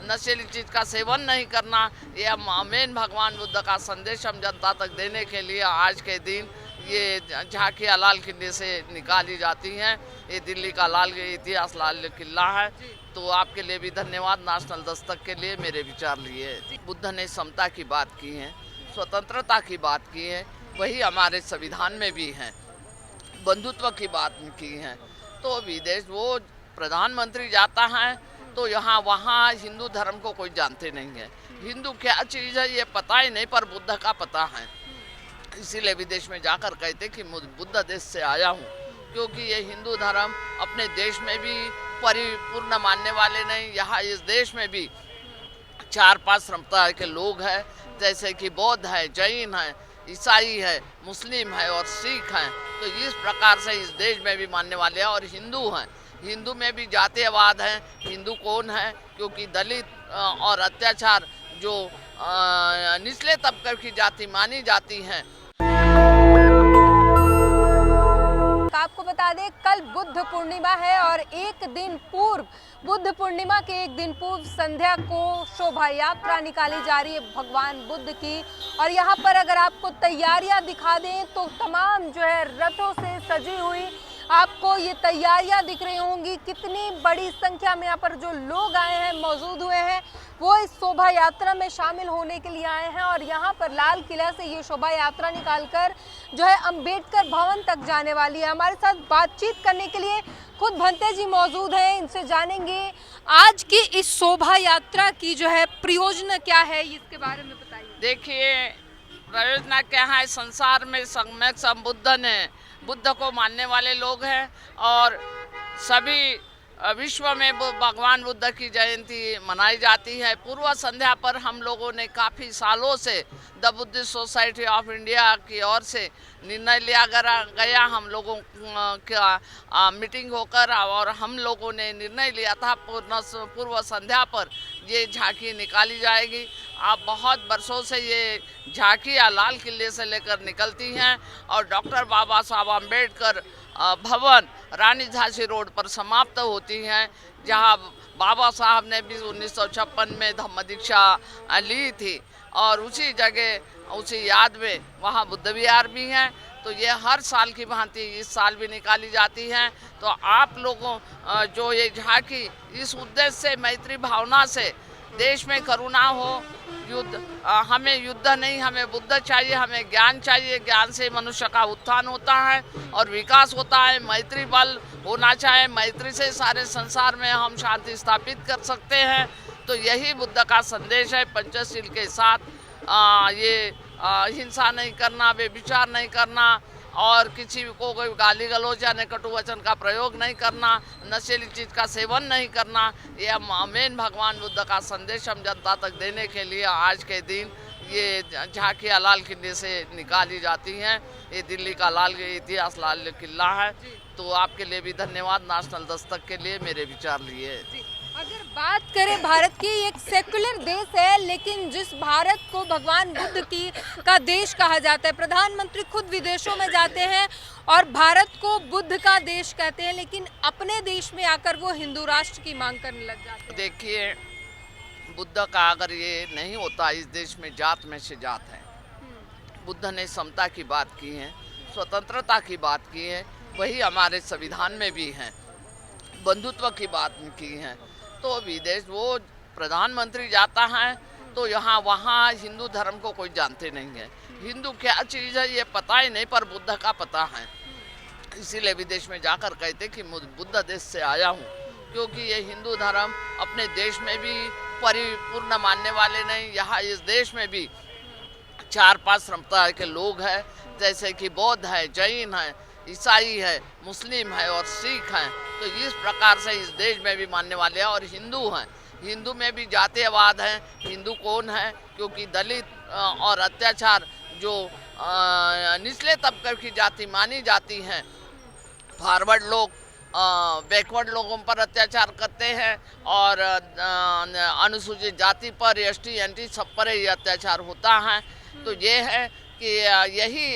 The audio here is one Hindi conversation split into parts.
नशीली चीज का सेवन नहीं करना, यह मेन भगवान बुद्ध का संदेश हम जनता तक देने के लिए आज के दिन ये झांकियाँ लाल किले से निकाली जाती हैं। ये दिल्ली का इतिहास लाल किला है। तो आपके लिए भी धन्यवाद, नेशनल दस्तक के लिए मेरे विचार लिए। बुद्ध ने समता की बात की है, स्वतंत्रता की बात की है, वही हमारे संविधान में भी है, बंधुत्व की बात की है। तो विदेश वो प्रधानमंत्री जाता है तो यहाँ वहाँ हिंदू धर्म को कोई जानते नहीं है, हिंदू क्या चीज़ है ये पता ही नहीं, पर बुद्ध का पता है। इसीलिए विदेश में जाकर कहते कि बुद्ध देश से आया हूँ, क्योंकि ये हिंदू धर्म अपने देश में भी परिपूर्ण मानने वाले नहीं। यहाँ इस देश में भी 4-5 संप्रदाय के लोग हैं, जैसे कि बौद्ध है, जैन है, ईसाई है, मुस्लिम है और सिख हैं। तो इस प्रकार से इस देश में भी मानने वाले हैं और हिंदू हैं। हिंदू में भी जातीयवाद है। हिंदू कौन है? क्योंकि दलित और अत्याचार जो निचले तबके की जाति मानी जाती हैं। आपको बता दें कल बुद्ध पूर्णिमा है और एक दिन पूर्व, बुद्ध पूर्णिमा के एक दिन पूर्व संध्या को शोभा यात्रा निकाली जा रही है भगवान बुद्ध की। और यहाँ पर अगर आपको तैयारियां दिखा दें तो तमाम जो है रथों से सजी हुई आपको ये तैयारियां दिख रही होंगी। कितनी बड़ी संख्या में यहाँ पर जो लोग आए हैं, मौजूद हुए हैं, वो इस शोभा यात्रा में शामिल होने के लिए आए हैं। और यहाँ पर लाल किला से ये शोभा यात्रा निकालकर जो है अंबेडकर भवन तक जाने वाली है। हमारे साथ बातचीत करने के लिए खुद भंते जी मौजूद हैं, इनसे जानेंगे आज की इस शोभा यात्रा की जो है प्रयोजन क्या है, इसके बारे में बताइए। देखिए, प्रयोजन क्या है, संसार में सम्यक संबुद्ध ने बुद्ध को मानने वाले लोग हैं और सभी विश्व में भगवान बुद्ध की जयंती मनाई जाती है। पूर्व संध्या पर हम लोगों ने काफ़ी सालों से the Buddhist society of India की ओर से निर्णय लिया गया, हम लोगों का मीटिंग होकर, और हम लोगों ने निर्णय लिया था पूर्व संध्या पर ये झांकी निकाली जाएगी। आप बहुत वर्षों से ये झांकियाँ लाल किले से लेकर निकलती हैं और डॉक्टर बाबा साहब अम्बेडकर भवन रानी झांसी रोड पर समाप्त होती हैं, जहां बाबा साहब ने भी 1956 में धम्म दीक्षा ली थी। और उसी जगह, उसी याद में वहां बुद्ध विहार भी हैं। तो ये हर साल की भांति इस साल भी निकाली जाती हैं। तो आप लोगों जो ये झांकी इस उद्देश्य से, मैत्री भावना से, देश में करुणा हो, युद्ध, हमें युद्ध नहीं, हमें बुद्ध चाहिए, हमें ज्ञान चाहिए, ज्ञान से मनुष्य का उत्थान होता है और विकास होता है। मैत्री बल होना चाहिए, मैत्री से सारे संसार में हम शांति स्थापित कर सकते हैं। तो यही बुद्ध का संदेश है। पंचशील के साथ ये हिंसा नहीं करना, व्यभिचार नहीं करना और किसी को कोई गाली गलौज या कटु वचन का प्रयोग नहीं करना, नशीली चीज़ का सेवन नहीं करना, यह मेन भगवान बुद्ध का संदेश हम जनता तक देने के लिए आज के दिन ये झांकियाँ लाल किले से निकाली जाती हैं। ये दिल्ली का इतिहास लाल किला है। तो आपके लिए भी धन्यवाद, नेशनल दस्तक के लिए मेरे विचार लिए। अगर बात करें, भारत की एक सेकुलर देश है, लेकिन जिस भारत को भगवान बुद्ध का देश कहा जाता है, प्रधानमंत्री खुद विदेशों में जाते हैं और भारत को बुद्ध का देश कहते हैं, लेकिन अपने देश में आकर वो हिंदू राष्ट्र की मांग करने लग जाते हैं। देखिए, बुद्ध का अगर ये नहीं होता, इस देश में जात में से जात है। बुद्ध ने समता की बात की है, स्वतंत्रता की बात की है, वही हमारे संविधान में भी है, बंधुत्व की बात की है। तो विदेश वो प्रधानमंत्री जाता है तो यहाँ वहाँ हिंदू धर्म को कोई जानते नहीं है, हिंदू क्या चीज़ है ये पता ही नहीं, पर बुद्ध का पता है। इसीलिए विदेश में जाकर कहते कि बुद्ध देश से आया हूँ, क्योंकि ये हिंदू धर्म अपने देश में भी परिपूर्ण मानने वाले नहीं। यहाँ इस देश में भी 4-5 संप्रदाय के लोग हैं, जैसे कि बौद्ध है, जैन है, ईसाई है, मुस्लिम है और सिख हैं। तो इस प्रकार से इस देश में भी मानने वाले हैं और हिंदू हैं। हिंदू में भी जातीयवाद है। हिंदू कौन है? क्योंकि दलित और अत्याचार जो निचले तबके की जाति मानी जाती हैं, फॉरवर्ड लोग बैकवर्ड लोगों पर अत्याचार करते हैं और अनुसूचित जाति पर, एसटी एनटी सब पर ये अत्याचार होता है। तो ये है कि यही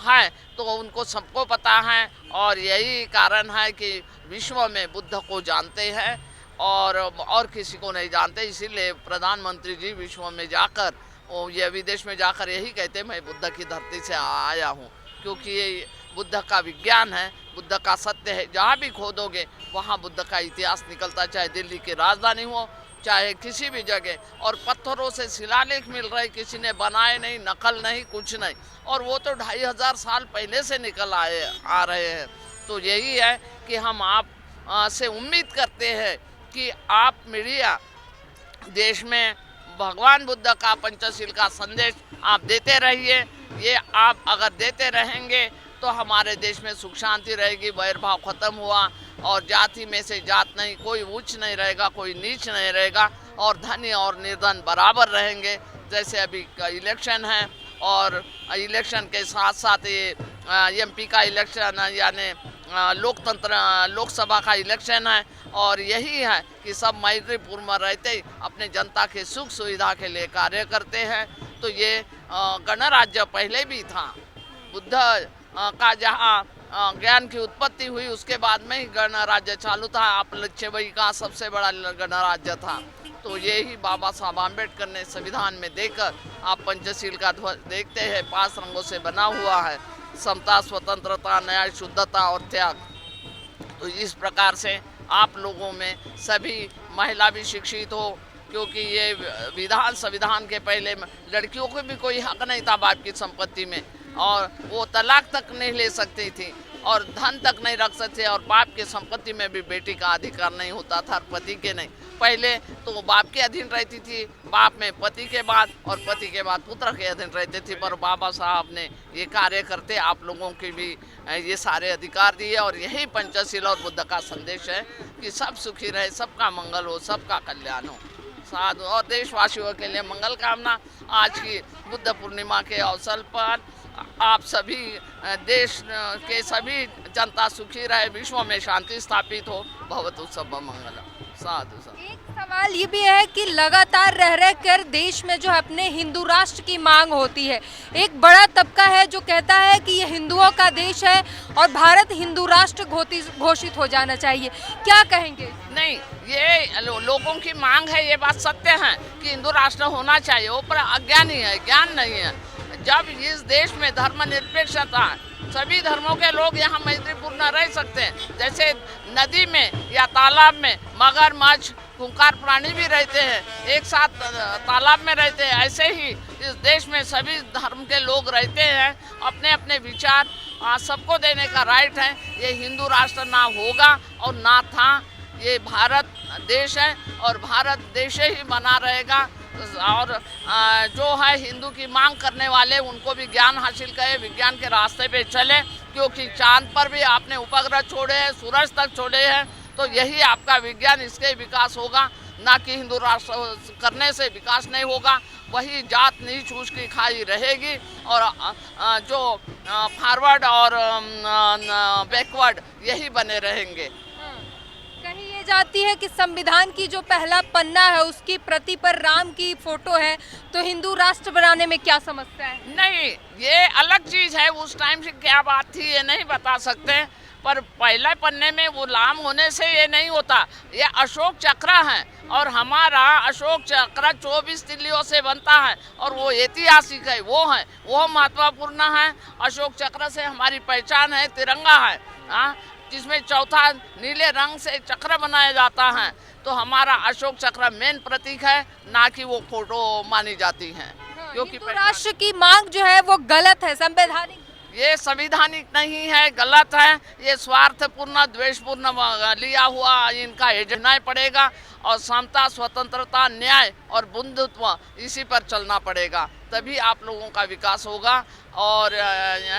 है, तो उनको सबको पता है और यही कारण है कि विश्व में बुद्ध को जानते हैं और किसी को नहीं जानते। इसीलिए प्रधानमंत्री जी विश्व में जाकर और ये विदेश में जाकर यही कहते मैं बुद्ध की धरती से आया हूँ, क्योंकि ये बुद्ध का विज्ञान है, बुद्ध का सत्य है। जहाँ भी खोदोगे वहाँ बुद्ध का इतिहास निकलता, चाहे दिल्ली की राजधानी हो चाहे किसी भी जगह। और पत्थरों से शिलालेख मिल रहे, किसी ने बनाए नहीं, नकल नहीं, कुछ नहीं, और वो तो 2500 साल पहले से निकल आ रहे हैं। तो यही है कि हम आप से उम्मीद करते हैं कि आप मीडिया देश में भगवान बुद्ध का पंचशील का संदेश आप देते रहिए। ये आप अगर देते रहेंगे तो हमारे देश में सुख शांति रहेगी, वैरभाव खत्म हुआ और जाति में से जात नहीं, कोई उच्च नहीं रहेगा, कोई नीच नहीं रहेगा, और धनी और निर्धन बराबर रहेंगे। जैसे अभी इलेक्शन है और इलेक्शन के साथ साथ ये एमपी का इलेक्शन यानी लोकसभा का इलेक्शन है, और यही है कि सब मैत्रीपूर्ण में रहते ही अपने जनता के सुख सुविधा के लिए कार्य करते हैं। तो ये गणराज्य पहले भी था, बुद्ध का जहाँ ज्ञान की उत्पत्ति हुई उसके बाद में ही गणराज्य चालू था। आप लच्छेबई का सबसे बड़ा गणराज्य था। तो यही बाबा साहब आम्बेडकर ने संविधान में देकर आप पंचशील का ध्वज देखते हैं, 5 रंगों से बना हुआ है, समता, स्वतंत्रता, न्याय, शुद्धता और त्याग। तो इस प्रकार से आप लोगों में सभी महिला भी शिक्षित हो, क्योंकि ये संविधान के पहले लड़कियों को भी कोई हक नहीं था बाप की संपत्ति में, और वो तलाक तक नहीं ले सकती थी और धन तक नहीं रख सकते, और बाप की संपत्ति में भी बेटी का अधिकार नहीं होता था, पति के नहीं। पहले तो बाप के अधीन रहती थी, बाप में पति के बाद और पति के बाद पुत्र के अधीन रहते थे। पर बाबा साहब ने ये कार्य करते आप लोगों के भी ये सारे अधिकार दिए, और यही पंचशील और बुद्ध का संदेश है कि सब सुखी रहे, सबका मंगल हो, सबका कल्याण हो। साधु और देशवासियों के लिए मंगल कामना। आज की बुद्ध पूर्णिमा के अवसर पर आप सभी देश के सभी जनता सुखी रहे, विश्व में शांति स्थापित हो। भवतु सब मंगल। साधु साधु। एक सवाल ये भी है कि लगातार रह कर देश में जो अपने हिंदू राष्ट्र की मांग होती है, एक बड़ा तबका है जो कहता है कि ये हिंदुओं का देश है और भारत हिंदू राष्ट्र घोषित हो जाना चाहिए, क्या कहेंगे? नहीं, ये लोगों की मांग है, ये बात सत्य है कि हिंदू राष्ट्र होना चाहिए, वो पर अज्ञानी है, ज्ञान नहीं है। जब इस देश में धर्मनिरपेक्षता है, सभी धर्मों के लोग यहाँ मैत्रीपूर्ण रह सकते हैं। जैसे नदी में या तालाब में मगरमच्छ, खूंखार प्राणी भी रहते हैं, एक साथ तालाब में रहते हैं, ऐसे ही इस देश में सभी धर्म के लोग रहते हैं। अपने अपने विचार सबको देने का राइट है। ये हिंदू राष्ट्र ना होगा और ना था। ये भारत देश है और भारत देश ही बना रहेगा। और जो है हिंदू की मांग करने वाले, उनको भी ज्ञान हासिल करें, विज्ञान के रास्ते पे चले, क्योंकि चांद पर भी आपने उपग्रह छोड़े हैं, सूरज तक छोड़े हैं। तो यही आपका विज्ञान, इसके विकास होगा, ना कि हिंदू राष्ट्र करने से विकास नहीं होगा। वही जात नीच ऊंच की खाई रहेगी, और जो फॉरवर्ड और बैकवर्ड यही बने रहेंगे। कही ये जाती है कि संविधान की जो पहला पन्ना है उसकी प्रति पर राम की फोटो है, तो हिंदू राष्ट्र बनाने में क्या समस्या है? नहीं, ये अलग चीज है। उस टाइम से क्या बात थी ये नहीं बता सकते, पर पहले पन्ने में वो लाम होने से ये नहीं होता। ये अशोक चक्र है, और हमारा अशोक चक्र 24 तिल्लियों से बनता है, और वो ऐतिहासिक है, वो महत्वपूर्ण है। अशोक चक्र से हमारी पहचान है, तिरंगा है, जिसमें चौथा नीले रंग से चक्र बनाया जाता है। तो हमारा अशोक चक्र मेन प्रतीक है, ना कि वो फोटो मानी जाती है। क्योंकि राष्ट्र की मांग जो है वो गलत है, संवैधानिक, ये संविधानिक नहीं है, गलत है। ये स्वार्थपूर्ण, द्वेषपूर्ण लिया हुआ इनका एजेंडा पड़ेगा, और समता, स्वतंत्रता, न्याय और बंधुत्व इसी पर चलना पड़ेगा, तभी आप लोगों का विकास होगा। और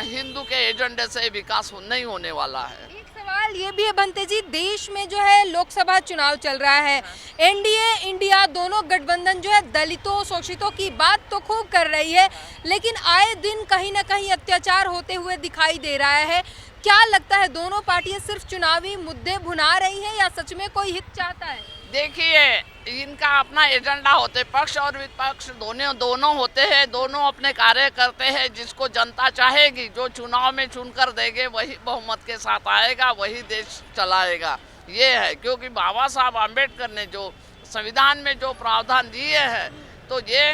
हिंदू के एजेंडे से विकास नहीं होने वाला है। एक सवाल ये भी है बंते जी, देश में जो है लोकसभा चुनाव चल रहा है, एनडीए इंडिया दोनों गठबंधन जो है दलितों, शोषितों की बात तो खूब कर रही है, लेकिन आए दिन कहीं ना कहीं अत्याचार होते हुए दिखाई दे रहा है। क्या लगता है, दोनों पार्टियां सिर्फ चुनावी मुद्दे भुना रही हैं या सच में कोई हित चाहता है? देखिए, इनका अपना एजेंडा होते, पक्ष और विपक्ष दोनों होते हैं, दोनों अपने कार्य करते हैं। जिसको जनता चाहेगी, जो चुनाव में चुनकर देंगे, वही बहुमत के साथ आएगा, वही देश चलाएगा। ये है, क्योंकि बाबा साहब आम्बेडकर ने जो संविधान में जो प्रावधान दिए हैं, तो ये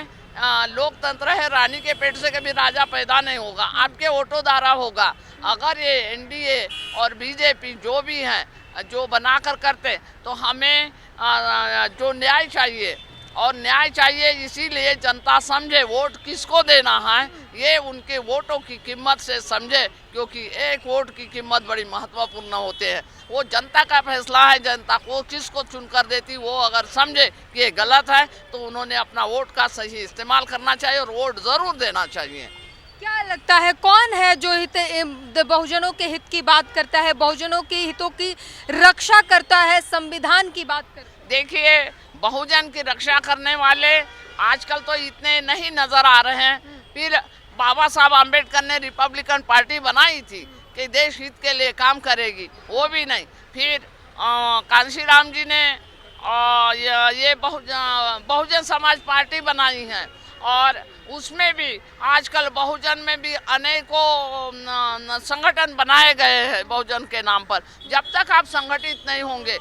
लोकतंत्र है, रानी के पेट से कभी राजा पैदा नहीं होगा, आपके वोटों द्वारा होगा। अगर ये एनडीए और बीजेपी जो भी हैं जो बनाकर करते, तो हमें जो न्याय चाहिए, और न्याय चाहिए इसीलिए जनता समझे वोट किसको देना है, ये उनके वोटों की कीमत से समझे, क्योंकि एक वोट की कीमत बड़ी महत्वपूर्ण होते हैं। वो जनता का फैसला है, जनता को किसको चुनकर देती, वो अगर समझे कि ये गलत है तो उन्होंने अपना वोट का सही इस्तेमाल करना चाहिए और वोट ज़रूर देना चाहिए। क्या लगता है कौन है जो बहुजनों के हित की बात करता है, बहुजनों के हितों की रक्षा करता है, संविधान की बात करता है? देखिए, बहुजन की रक्षा करने वाले आजकल तो इतने नहीं नजर आ रहे हैं। फिर बाबा साहब आम्बेडकर ने रिपब्लिकन पार्टी बनाई थी कि देश हित के लिए काम करेगी, वो भी नहीं। फिर कांशीराम जी ने ये बहुजन समाज पार्टी बनाई है, और उसमें भी आजकल बहुजन में भी अनेकों संगठन बनाए गए हैं बहुजन के नाम पर। जब तक आप संगठित नहीं होंगे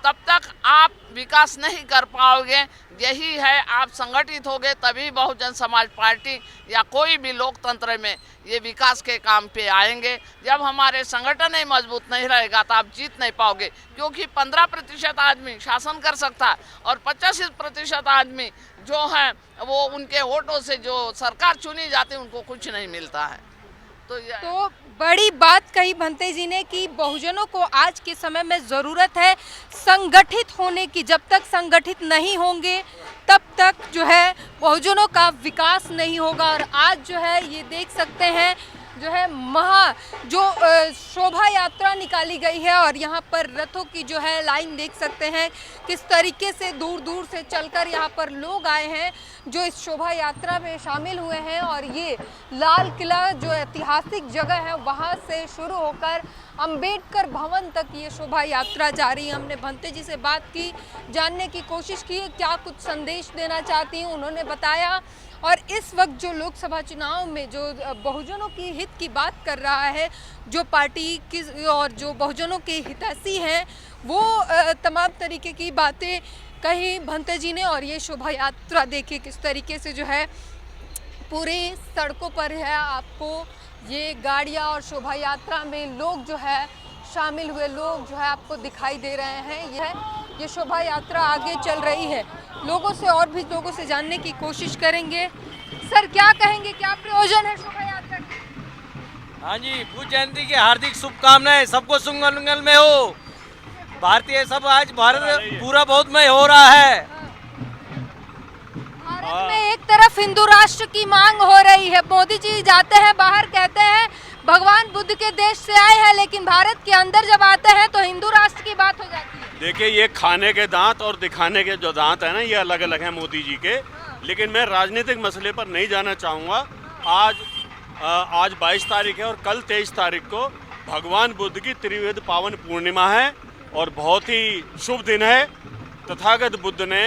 तब तक आप विकास नहीं कर पाओगे। यही है, आप संगठित होगे तभी बहुजन समाज पार्टी या कोई भी लोकतंत्र में ये विकास के काम पे आएंगे। जब हमारे संगठन ही मजबूत नहीं रहेगा तो आप जीत नहीं पाओगे, क्योंकि 15% आदमी शासन कर सकता है और 85% आदमी जो है वो उनके वोटों से जो सरकार चुनी जाती है उनको कुछ नहीं मिलता है। तो बड़ी बात कही भंते जी ने कि बहुजनों को आज के समय में ज़रूरत है संगठित होने की। जब तक संगठित नहीं होंगे तब तक जो है बहुजनों का विकास नहीं होगा। और आज जो है ये देख सकते हैं जो है शोभा यात्रा निकाली गई है, और यहाँ पर रथों की जो है लाइन देख सकते हैं किस तरीके से दूर दूर से चलकर यहाँ पर लोग आए हैं जो इस शोभा यात्रा में शामिल हुए हैं। और ये लाल किला जो ऐतिहासिक जगह है वहाँ से शुरू होकर अंबेडकर भवन तक ये शोभा यात्रा जारी है। हमने भंते जी से बात की, जानने की कोशिश की क्या कुछ संदेश देना चाहती हैं, उन्होंने बताया। और इस वक्त जो लोकसभा चुनाव में जो बहुजनों की हित की बात कर रहा है, जो पार्टी की और जो बहुजनों के हितैषी हैं, वो तमाम तरीके की बातें कही भंते जी ने। और ये शोभा यात्रा देखिए किस तरीके से जो है पूरी सड़कों पर है, आपको ये गाड़ियाँ और शोभा यात्रा में लोग जो है शामिल हुए लोग जो है आपको दिखाई दे रहे हैं। ये शोभा यात्रा आगे चल रही है, लोगों से और भी लोगों से जानने की कोशिश करेंगे। सर क्या कहेंगे, क्या प्रयोजन है शोभा यात्रा की? हाँ जी, बुद्ध जयंती की हार्दिक शुभकामनाएं, सबको सुंगल मंगल में हो। भारतीय सब आज भारत पूरा बहुतमय हो रहा है। भारत में एक तरफ हिंदू राष्ट्र की मांग हो रही है, मोदी जी जाते हैं बाहर कहते हैं भगवान बुद्ध के देश से आए हैं, लेकिन भारत के अंदर जब आते हैं तो हिंदू राष्ट्र की बात हो जाती है। देखिए, ये खाने के दांत और दिखाने के जो दांत है ना, ये अलग अलग हैं मोदी जी के। लेकिन मैं राजनीतिक मसले पर नहीं जाना चाहूँगा। आज 22 तारीख है और कल 23 तारीख को भगवान बुद्ध की त्रिवेद पावन पूर्णिमा है और बहुत ही शुभ दिन है। तथागत बुद्ध ने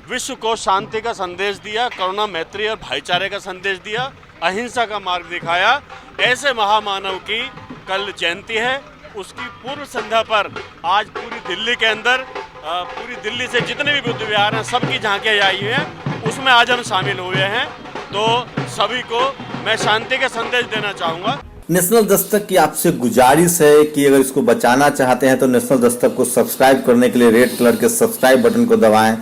विश्व को शांति का संदेश दिया, करुणा, मैत्री और भाईचारे का संदेश दिया, अहिंसा का मार्ग दिखाया। ऐसे महामानव की कल जयंती है। उसकी पूर्व संध्या पर आज पूरी दिल्ली के अंदर पूरी दिल्ली से जितने भी बुद्ध विहार हैं सबकी झांकियाँ आई हुई हैं, उसमें आज हम शामिल हुए हैं। तो सभी को मैं शांति का संदेश देना चाहूँगा। नेशनल दस्तक की आपसे गुजारिश है कि अगर इसको बचाना चाहते हैं तो नेशनल दस्तक को सब्सक्राइब करने के लिए रेड कलर के सब्सक्राइब बटन को दबाएं,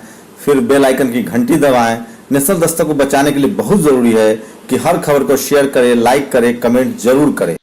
फिर बेल आइकन की घंटी दबाएं। नेशनल दस्तक को बचाने के लिए बहुत जरूरी है कि हर खबर को शेयर करें, लाइक करें, कमेंट जरूर करें।